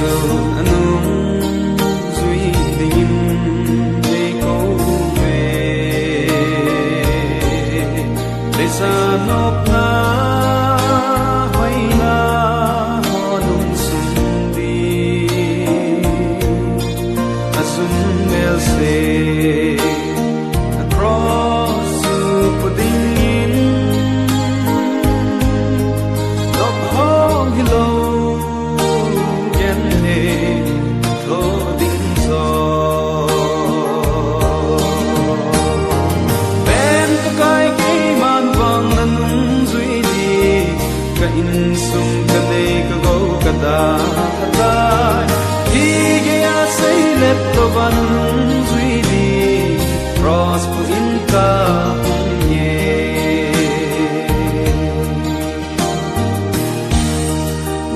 Giêsu anung duy tình để câu về để xa nộp na hoay na ho nung sum đi asum mel se across the pudding nộp ho hello in sum ka de ka go ka da da hi ge a sei let to van zui di cross pu in ka ye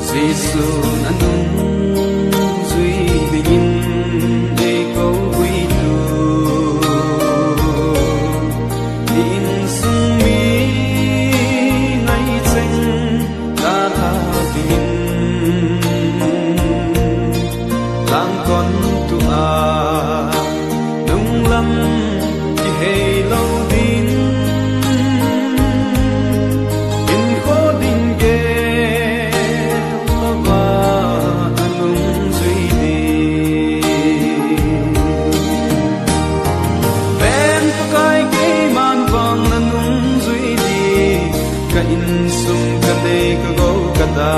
Giêsu anung zui di in de ko wi tu in sum mi nai cheng lang con tu a nung lam ki hey lo din in kho din ge lova anung zui di ben kai ke man vang anung zui di ka in sum ka de ka go ka da